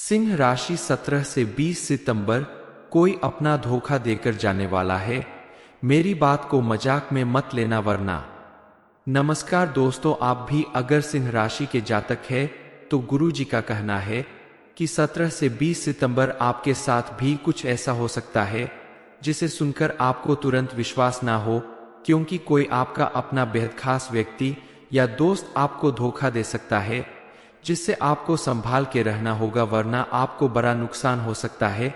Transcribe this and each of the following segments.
सिंह राशि 17 से 20 सितंबर कोई अपना धोखा देकर जाने वाला है। मेरी बात को मजाक में मत लेना वरना। नमस्कार दोस्तों, आप भी अगर सिंह राशि के जातक है तो गुरु जी का कहना है कि 17 से 20 सितंबर आपके साथ भी कुछ ऐसा हो सकता है जिसे सुनकर आपको तुरंत विश्वास ना हो, क्योंकि कोई आपका अपना बेहद खास व्यक्ति या दोस्त आपको धोखा दे सकता है, जिससे आपको संभाल के रहना होगा वरना आपको बड़ा नुकसान हो सकता है।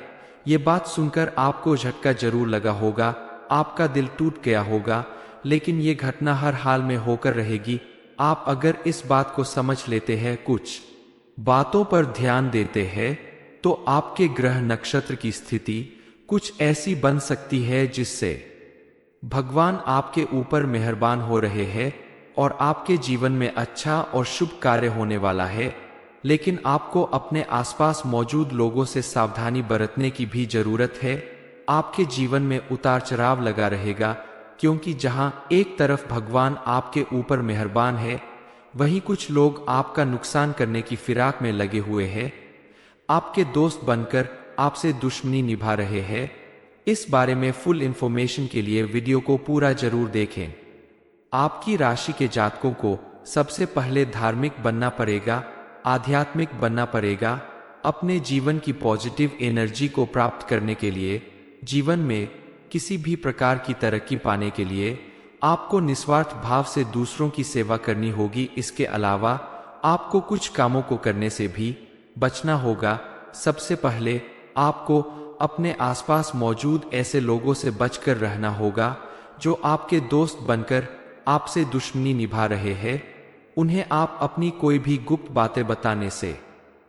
ये बात सुनकर आपको झटका जरूर लगा होगा, आपका दिल टूट गया होगा, लेकिन ये घटना हर हाल में होकर रहेगी। आप अगर इस बात को समझ लेते हैं, कुछ बातों पर ध्यान देते हैं, तो आपके ग्रह नक्षत्र की स्थिति कुछ ऐसी बन सकती है जिससे भगवान आपके ऊपर मेहरबान हो रहे हैं और आपके जीवन में अच्छा और शुभ कार्य होने वाला है। लेकिन आपको अपने आसपास मौजूद लोगों से सावधानी बरतने की भी जरूरत है। आपके जीवन में उतार चढ़ाव लगा रहेगा, क्योंकि जहां एक तरफ भगवान आपके ऊपर मेहरबान है, वहीं कुछ लोग आपका नुकसान करने की फिराक में लगे हुए हैं। आपके दोस्त बनकर आपसे दुश्मनी निभा रहे हैं। इस बारे में फुल इंफॉर्मेशन के लिए वीडियो को पूरा जरूर देखें। आपकी राशि के जातकों को सबसे पहले धार्मिक बनना पड़ेगा, आध्यात्मिक बनना पड़ेगा। अपने जीवन की पॉजिटिव एनर्जी को प्राप्त करने के लिए, जीवन में किसी भी प्रकार की तरक्की पाने के लिए आपको निस्वार्थ भाव से दूसरों की सेवा करनी होगी। इसके अलावा आपको कुछ कामों को करने से भी बचना होगा। सबसे पहले आपको अपने आसपास मौजूद ऐसे लोगों से बचकर रहना होगा जो आपके दोस्त बनकर आपसे दुश्मनी निभा रहे हैं। उन्हें आप अपनी कोई भी गुप्त बातें बताने से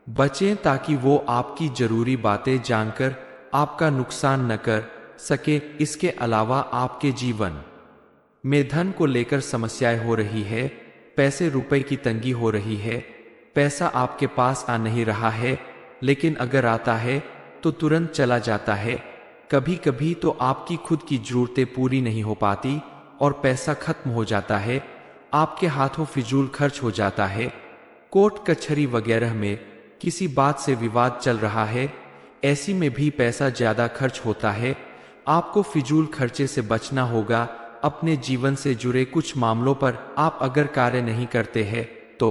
बचें, ताकि वो आपकी जरूरी बातें जानकर आपका नुकसान न कर सके। इसके अलावा आपके जीवन में धन को लेकर समस्याएं हो रही है, पैसे रुपए की तंगी हो रही है, पैसा आपके पास आ नहीं रहा है, लेकिन अगर आता है तो तुरंत चला जाता है। कभी कभी तो आपकी खुद की जरूरतें पूरी नहीं हो पाती और पैसा खत्म हो जाता है, आपके हाथों फिजूल खर्च हो जाता है। कोर्ट कचहरी वगैरह में किसी बात से विवाद चल रहा है, ऐसी में भी पैसा ज्यादा खर्च होता है। आपको फिजूल खर्चे से बचना होगा। अपने जीवन से जुड़े कुछ मामलों पर आप अगर कार्य नहीं करते हैं तो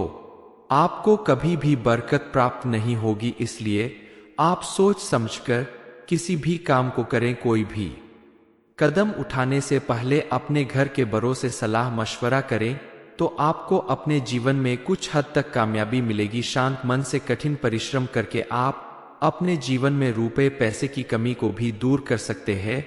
आपको कभी भी बरकत प्राप्त नहीं होगी। इसलिए आप सोच समझकर किसी भी काम को करें। कोई भी कदम उठाने से पहले अपने घर के बड़ों से सलाह मशवरा करें, तो आपको अपने जीवन में कुछ हद तक कामयाबी मिलेगी। शांत मन से कठिन परिश्रम करके आप अपने जीवन में रुपए पैसे की कमी को भी दूर कर सकते हैं।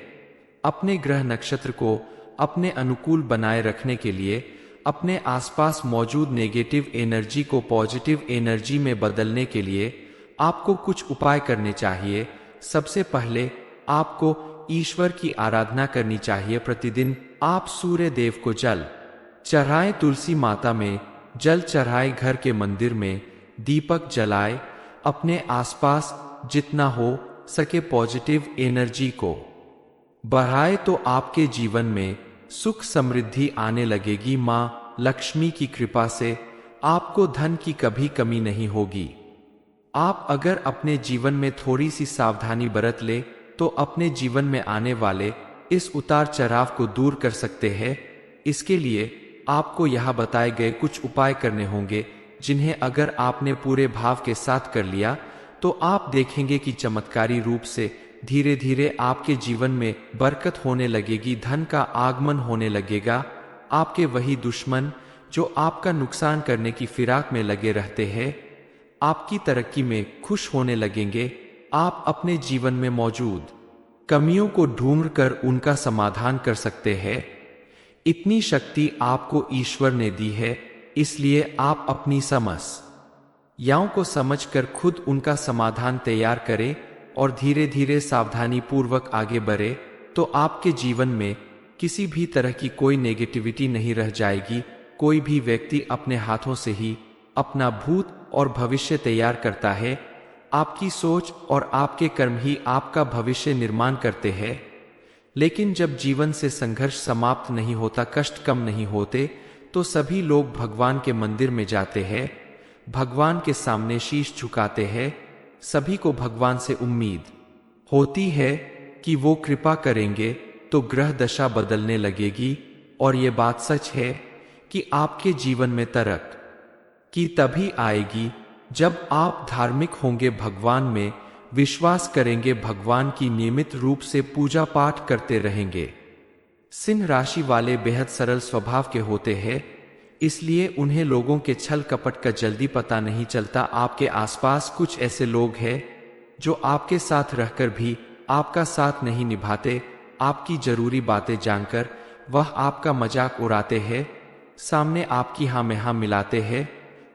अपने ग्रह नक्षत्र को अपने अनुकूल बनाए रखने के लिए अपने आसपास मौजूद नेगेटिव एनर्जी को पॉजिटिव एनर्जी में बदलने के लिए आपको कुछ उपाय करने चाहिए। सबसे पहले आपको ईश्वर की आराधना करनी चाहिए। प्रतिदिन आप सूर्य देव को जल चढ़ाएं, तुलसी माता में जल चढ़ाएं, घर के मंदिर में दीपक जलाएं। अपने आसपास जितना हो सके पॉजिटिव एनर्जी को बढ़ाए तो आपके जीवन में सुख समृद्धि आने लगेगी। माँ लक्ष्मी की कृपा से आपको धन की कभी कमी नहीं होगी। आप अगर अपने जीवन में थोड़ी सी सावधानी बरत ले तो अपने जीवन में आने वाले इस उतार चढ़ाव को दूर कर सकते हैं। इसके लिए आपको यहाँ बताए गए कुछ उपाय करने होंगे, जिन्हें अगर आपने पूरे भाव के साथ कर लिया तो आप देखेंगे कि चमत्कारी रूप से धीरे धीरे आपके जीवन में बरकत होने लगेगी, धन का आगमन होने लगेगा। आपके वही दुश्मन जो आपका नुकसान करने की फिराक में लगे रहते हैं, आपकी तरक्की में खुश होने लगेंगे। आप अपने जीवन में मौजूद कमियों को ढूंढकर उनका समाधान कर सकते हैं। इतनी शक्ति आपको ईश्वर ने दी है, इसलिए आप अपनी समस्याओं को समझकर खुद उनका समाधान तैयार करें और धीरे धीरे सावधानी पूर्वक आगे बढ़े, तो आपके जीवन में किसी भी तरह की कोई नेगेटिविटी नहीं रह जाएगी। कोई भी व्यक्ति अपने हाथों से ही अपना भूत और भविष्य तैयार करता है। आपकी सोच और आपके कर्म ही आपका भविष्य निर्माण करते हैं। लेकिन जब जीवन से संघर्ष समाप्त नहीं होता, कष्ट कम नहीं होते, तो सभी लोग भगवान के मंदिर में जाते हैं, भगवान के सामने शीश झुकाते हैं सभी को भगवान से उम्मीद होती है कि वो कृपा करेंगे तो ग्रह दशा बदलने लगेगी, और ये बात सच है कि आपके जीवन में तरक्की तभी आएगी जब आप धार्मिक होंगे, भगवान में विश्वास करेंगे, भगवान की नियमित रूप से पूजा पाठ करते रहेंगे। सिंह राशि वाले बेहद सरल स्वभाव के होते हैं, इसलिए उन्हें लोगों के छल कपट का जल्दी पता नहीं चलता। आपके आसपास कुछ ऐसे लोग हैं जो आपके साथ रहकर भी आपका साथ नहीं निभाते। आपकी जरूरी बातें जानकर वह आपका मजाक उड़ाते हैं, सामने आपकी हाँ में हाँ मिलाते हैं,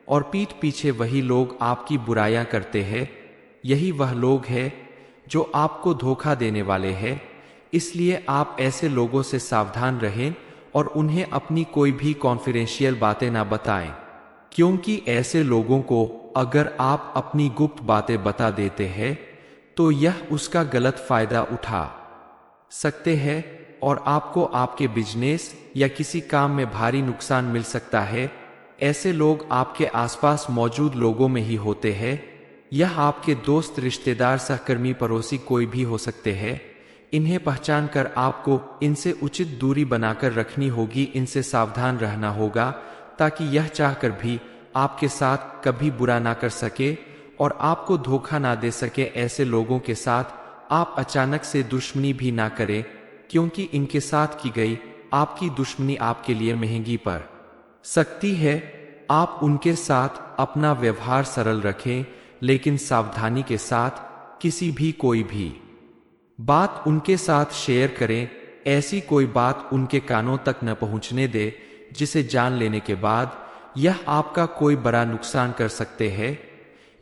और पीठ पीछे वही लोग आपकी बुराइयां करते हैं। यही वह लोग हैं जो आपको धोखा देने वाले हैं। इसलिए आप ऐसे लोगों से सावधान रहें और उन्हें अपनी कोई भी कॉन्फिडेंशियल बातें ना बताएं, क्योंकि ऐसे लोगों को अगर आप अपनी गुप्त बातें बता देते हैं तो यह उसका गलत फायदा उठा सकते हैं और आपको आपके बिजनेस या किसी काम में भारी नुकसान मिल सकता है। ऐसे लोग आपके आसपास मौजूद लोगों में ही होते हैं। यह आपके दोस्त, रिश्तेदार, सहकर्मी, पड़ोसी कोई भी हो सकते हैं। इन्हें पहचान कर आपको इनसे उचित दूरी बनाकर रखनी होगी, इनसे सावधान रहना होगा, ताकि यह चाहकर भी आपके साथ कभी बुरा ना कर सके और आपको धोखा ना दे सके। ऐसे लोगों के साथ आप अचानक से दुश्मनी भी ना करें, क्योंकि इनके साथ की गई आपकी दुश्मनी आपके लिए महंगी पड़ सकती है। आप उनके साथ अपना व्यवहार सरल रखें, लेकिन सावधानी के साथ किसी भी कोई भी बात उनके साथ शेयर करें। ऐसी कोई बात उनके कानों तक न पहुंचने दे जिसे जान लेने के बाद यह आपका कोई बड़ा नुकसान कर सकते हैं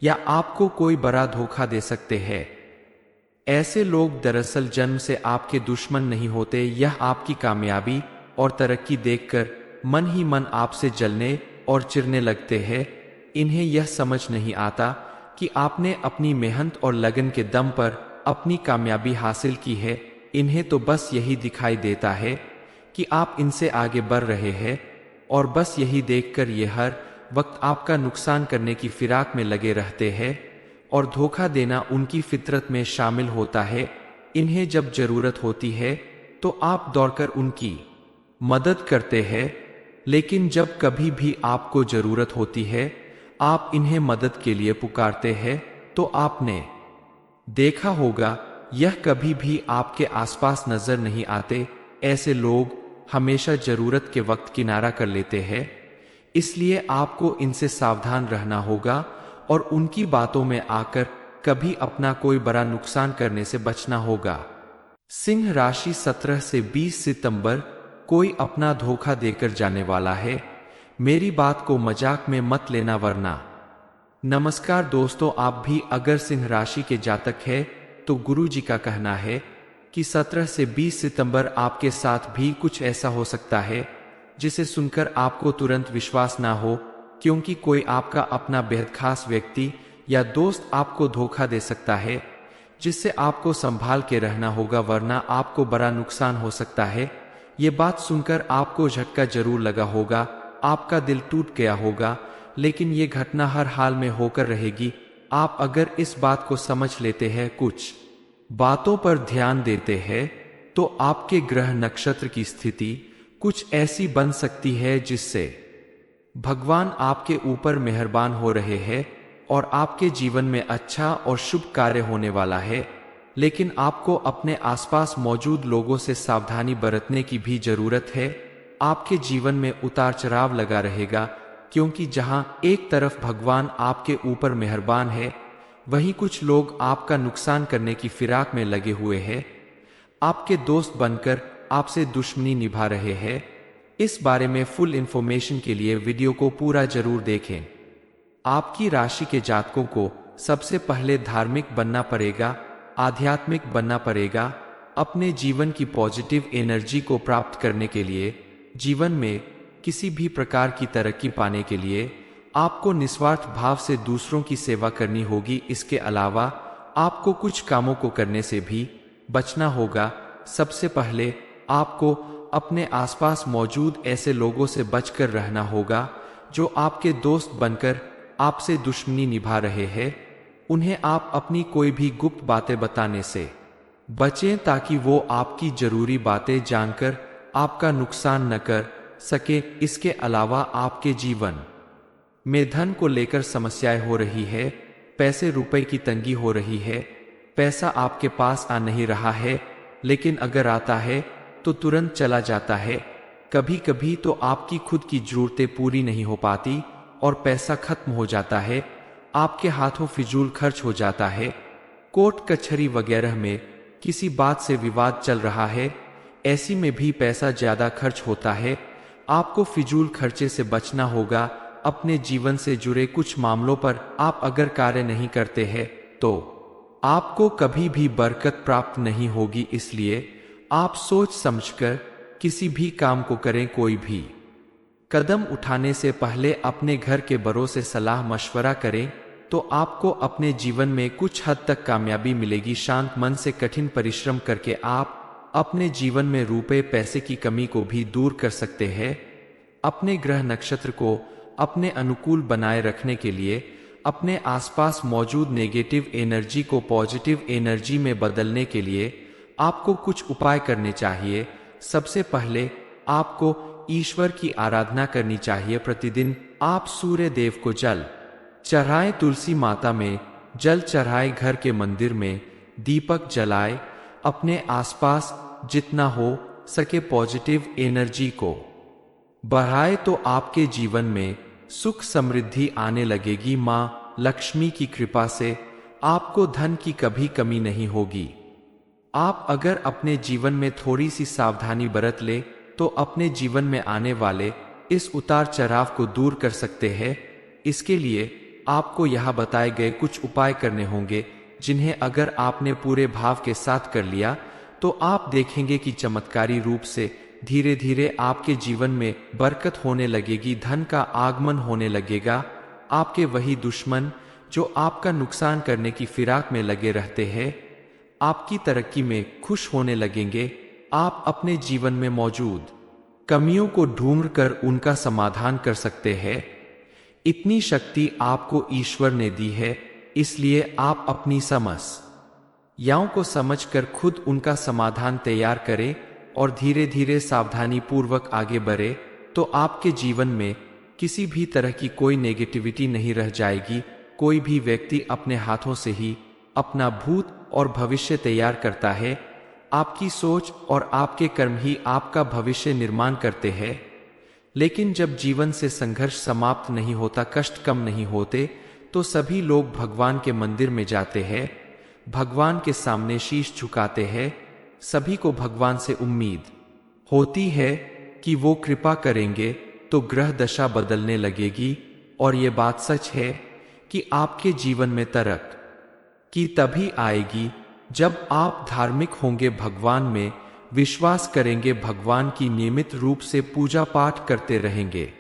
या आपको कोई बड़ा धोखा दे सकते हैं। ऐसे लोग दरअसल जन्म से आपके दुश्मन नहीं होते। यह आपकी कामयाबी और तरक्की देखकर मन ही मन आपसे जलने और चिढ़ने लगते हैं। इन्हें यह समझ नहीं आता कि आपने अपनी मेहनत और लगन के दम पर अपनी कामयाबी हासिल की है। इन्हें तो बस यही दिखाई देता है कि आप इनसे आगे बढ़ रहे हैं, और बस यही देखकर ये हर वक्त आपका नुकसान करने की फिराक में लगे रहते हैं, और धोखा देना उनकी फितरत में शामिल होता है। इन्हें जब जरूरत होती है तो आप दौड़कर उनकी मदद करते हैं, लेकिन जब कभी भी आपको जरूरत होती है आप इन्हें मदद के लिए पुकारते हैं तो आपने देखा होगा यह कभी भी आपके आसपास नजर नहीं आते। ऐसे लोग हमेशा जरूरत के वक्त किनारा कर लेते हैं, इसलिए आपको इनसे सावधान रहना होगा और उनकी बातों में आकर कभी अपना कोई बड़ा नुकसान करने से बचना होगा। सिंह राशि 17 से 20 सितंबर कोई अपना धोखा देकर जाने वाला है। मेरी बात को मजाक में मत लेना वरना। नमस्कार दोस्तों, आप भी अगर सिंह राशि के जातक है तो गुरुजी का कहना है कि 17 से 20 सितंबर आपके साथ भी कुछ ऐसा हो सकता है जिसे सुनकर आपको तुरंत विश्वास ना हो, क्योंकि कोई आपका अपना बेहद खास व्यक्ति या दोस्त आपको धोखा दे सकता है, जिससे आपको संभाल के रहना होगा वरना आपको बड़ा नुकसान हो सकता है। ये बात सुनकर आपको झटका जरूर लगा होगा, आपका दिल टूट गया होगा, लेकिन ये घटना हर हाल में होकर रहेगी। आप अगर इस बात को समझ लेते हैं, कुछ बातों पर ध्यान देते हैं, तो आपके ग्रह नक्षत्र की स्थिति कुछ ऐसी बन सकती है जिससे भगवान आपके ऊपर मेहरबान हो रहे हैं और आपके जीवन में अच्छा और शुभ कार्य होने वाला है। लेकिन आपको अपने आसपास मौजूद लोगों से सावधानी बरतने की भी जरूरत है। आपके जीवन में उतार चढ़ाव लगा रहेगा, क्योंकि जहां एक तरफ भगवान आपके ऊपर मेहरबान है, वहीं कुछ लोग आपका नुकसान करने की फिराक में लगे हुए हैं। आपके दोस्त बनकर आपसे दुश्मनी निभा रहे हैं। इस बारे में फुल इंफॉर्मेशन के लिए वीडियो को पूरा जरूर देखें। आपकी राशि के जातकों को सबसे पहले धार्मिक बनना पड़ेगा, आध्यात्मिक बनना पड़ेगा। अपने जीवन की पॉजिटिव एनर्जी को प्राप्त करने के लिए, जीवन में किसी भी प्रकार की तरक्की पाने के लिए आपको निस्वार्थ भाव से दूसरों की सेवा करनी होगी। इसके अलावा आपको कुछ कामों को करने से भी बचना होगा। सबसे पहले आपको अपने आसपास मौजूद ऐसे लोगों से बचकर रहना होगा जो आपके दोस्त बनकर आपसे दुश्मनी निभा रहे हैं। उन्हें आप अपनी कोई भी गुप्त बातें बताने से बचें ताकि वो आपकी जरूरी बातें जानकर आपका नुकसान न कर सके। इसके अलावा आपके जीवन में धन को लेकर समस्याएं हो रही है, पैसे रुपए की तंगी हो रही है, पैसा आपके पास आ नहीं रहा है, लेकिन अगर आता है तो तुरंत चला जाता है। कभी कभी तो आपकी खुद की जरूरतें पूरी नहीं हो पाती और पैसा खत्म हो जाता है, आपके हाथों फिजूल खर्च हो जाता है। कोर्ट कचहरी वगैरह में किसी बात से विवाद चल रहा है, ऐसी में भी पैसा ज्यादा खर्च होता है। आपको फिजूल खर्चे से बचना होगा। अपने जीवन से जुड़े कुछ मामलों पर आप अगर कार्य नहीं करते हैं तो आपको कभी भी बरकत प्राप्त नहीं होगी। इसलिए आप सोच समझकर किसी भी काम को करें। कोई भी कदम उठाने से पहले अपने घर के बड़ों से सलाह मशवरा करें तो आपको अपने जीवन में कुछ हद तक कामयाबी मिलेगी। शांत मन से कठिन परिश्रम करके आप अपने जीवन में रुपए पैसे की कमी को भी दूर कर सकते हैं। अपने ग्रह नक्षत्र को अपने अनुकूल बनाए रखने के लिए अपने आसपास मौजूद नेगेटिव एनर्जी को पॉजिटिव एनर्जी में बदलने के लिए आपको कुछ उपाय करने चाहिए। सबसे पहले आपको ईश्वर की आराधना करनी चाहिए। प्रतिदिन आप सूर्य देव को जल चढ़ाएं, तुलसी माता में जल चढ़ाएं, घर के मंदिर में दीपक जलाएं। अपने आसपास जितना हो सके पॉजिटिव एनर्जी को बढ़ाए तो आपके जीवन में सुख समृद्धि आने लगेगी। माँ लक्ष्मी की कृपा से आपको धन की कभी कमी नहीं होगी। आप अगर अपने जीवन में थोड़ी सी सावधानी बरत ले तो अपने जीवन में आने वाले इस उतार चढ़ाव को दूर कर सकते हैं। इसके लिए आपको यहाँ बताए गए कुछ उपाय करने होंगे, जिन्हें अगर आपने पूरे भाव के साथ कर लिया तो आप देखेंगे कि चमत्कारी रूप से धीरे धीरे आपके जीवन में बरकत होने लगेगी, धन का आगमन होने लगेगा। आपके वही दुश्मन जो आपका नुकसान करने की फिराक में लगे रहते हैं, आपकी तरक्की में खुश होने लगेंगे। आप अपने जीवन में मौजूद कमियों को ढूंढकर उनका समाधान कर सकते हैं। इतनी शक्ति आपको ईश्वर ने दी है, इसलिए आप अपनी समस्याओं को समझकर खुद उनका समाधान तैयार करें और धीरे धीरे सावधानी पूर्वक आगे बढ़े तो आपके जीवन में किसी भी तरह की कोई नेगेटिविटी नहीं रह जाएगी। कोई भी व्यक्ति अपने हाथों से ही अपना भूत और भविष्य तैयार करता है। आपकी सोच और आपके कर्म ही आपका भविष्य निर्माण करते हैं। लेकिन जब जीवन से संघर्ष समाप्त नहीं होता, कष्ट कम नहीं होते, तो सभी लोग भगवान के मंदिर में जाते हैं, भगवान के सामने शीश झुकाते हैं। सभी को भगवान से उम्मीद होती है कि वो कृपा करेंगे तो ग्रह दशा बदलने लगेगी। और ये बात सच है कि आपके जीवन में तरक्की तभी आएगी जब आप धार्मिक होंगे, भगवान में विश्वास करेंगे, भगवान की नियमित रूप से पूजा पाठ करते रहेंगे।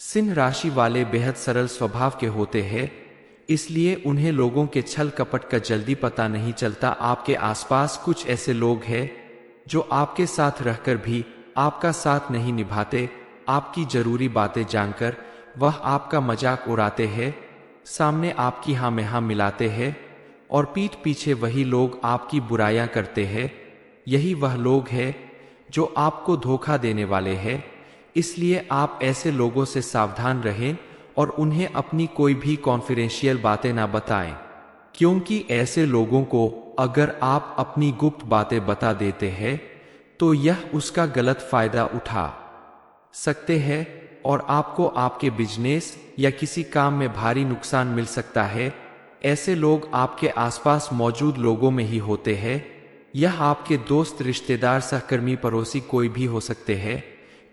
सिंह राशि वाले बेहद सरल स्वभाव के होते हैं, इसलिए उन्हें लोगों के छल कपट का जल्दी पता नहीं चलता। आपके आसपास कुछ ऐसे लोग हैं जो आपके साथ रहकर भी आपका साथ नहीं निभाते। आपकी जरूरी बातें जानकर वह आपका मजाक उड़ाते हैं, सामने आपकी हाँ में हाँ मिलाते हैं और पीठ पीछे वही लोग आपकी बुराइयां करते हैं। यही वह लोग हैं जो आपको धोखा देने वाले हैं। इसलिए आप ऐसे लोगों से सावधान रहें और उन्हें अपनी कोई भी कॉन्फिडेंशियल बातें ना बताएं, क्योंकि ऐसे लोगों को अगर आप अपनी गुप्त बातें बता देते हैं तो यह उसका गलत फायदा उठा सकते हैं और आपको आपके बिजनेस या किसी काम में भारी नुकसान मिल सकता है। ऐसे लोग आपके आसपास मौजूद लोगों में ही होते हैं। यह आपके दोस्त, रिश्तेदार, सहकर्मी, पड़ोसी कोई भी हो सकते हैं।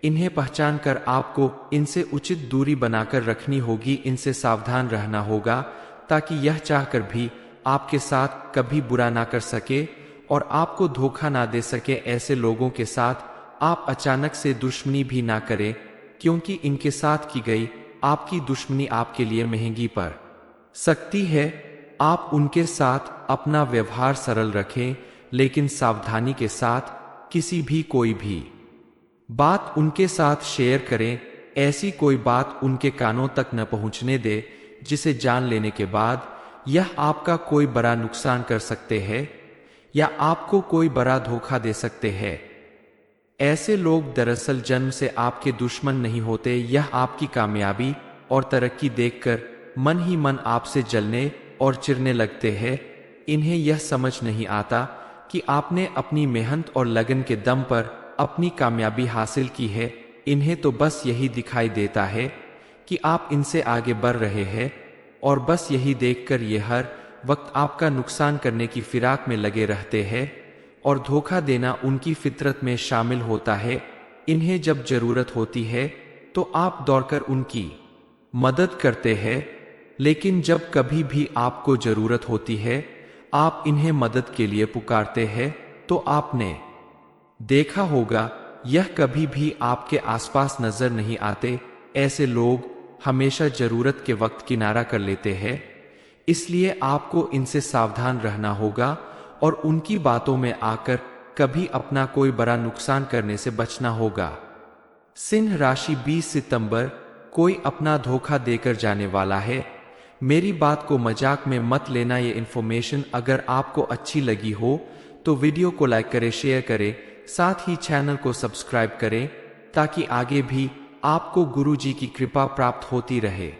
इन्हें पहचान कर आपको इनसे उचित दूरी बनाकर रखनी होगी, इनसे सावधान रहना होगा ताकि यह चाहकर भी आपके साथ कभी बुरा ना कर सके और आपको धोखा ना दे सके। ऐसे लोगों के साथ आप अचानक से दुश्मनी भी ना करें, क्योंकि इनके साथ की गई आपकी दुश्मनी आपके लिए महंगी पड़ सकती है। आप उनके साथ अपना व्यवहार सरल रखें, लेकिन सावधानी के साथ किसी भी कोई भी बात उनके साथ शेयर करें। ऐसी कोई बात उनके कानों तक न पहुंचने दे जिसे जान लेने के बाद यह आपका कोई बड़ा नुकसान कर सकते हैं या आपको कोई बड़ा धोखा दे सकते हैं। ऐसे लोग दरअसल जन्म से आपके दुश्मन नहीं होते, यह आपकी कामयाबी और तरक्की देखकर मन ही मन आपसे जलने और चिढ़ने लगते हैं। इन्हें यह समझ नहीं आता कि आपने अपनी मेहनत और लगन के दम पर अपनी कामयाबी हासिल की है। इन्हें तो बस यही दिखाई देता है कि आप इनसे आगे बढ़ रहे हैं और बस यही देखकर ये हर वक्त आपका नुकसान करने की फिराक में लगे रहते हैं और धोखा देना उनकी फितरत में शामिल होता है। इन्हें जब जरूरत होती है तो आप दौड़कर उनकी मदद करते हैं, लेकिन जब कभी भी आपको जरूरत होती है आप इन्हें मदद के लिए पुकारते हैं तो आपने देखा होगा यह कभी भी आपके आसपास नजर नहीं आते। ऐसे लोग हमेशा जरूरत के वक्त किनारा कर लेते हैं, इसलिए आपको इनसे सावधान रहना होगा और उनकी बातों में आकर कभी अपना कोई बड़ा नुकसान करने से बचना होगा। सिंह राशि 20 सितंबर, कोई अपना धोखा देकर जाने वाला है। मेरी बात को मजाक में मत लेना। ये इन्फॉर्मेशन अगर आपको अच्छी लगी हो तो वीडियो को लाइक करें, शेयर करें, साथ ही चैनल को सब्सक्राइब करें ताकि आगे भी आपको गुरु जी की कृपा प्राप्त होती रहे।